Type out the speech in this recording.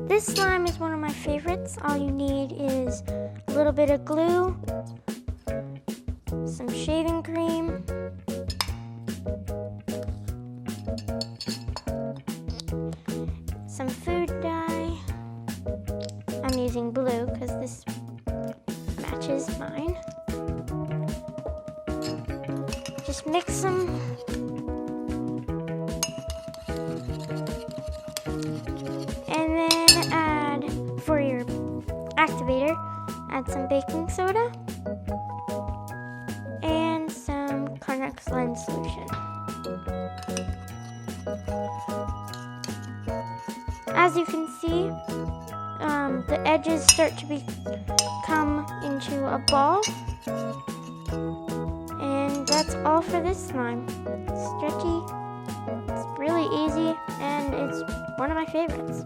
This slime is one of my favorites. All you need is a little bit of glue, some shaving cream, some food dye. I'm using blue because this matches mine. Just mix them. And then add, for your activator, add some baking soda and some Carnux lens solution. As you can see, the edges start to become into a ball. And that's all for this slime. It's stretchy, it's really easy, and it's one of my favorites.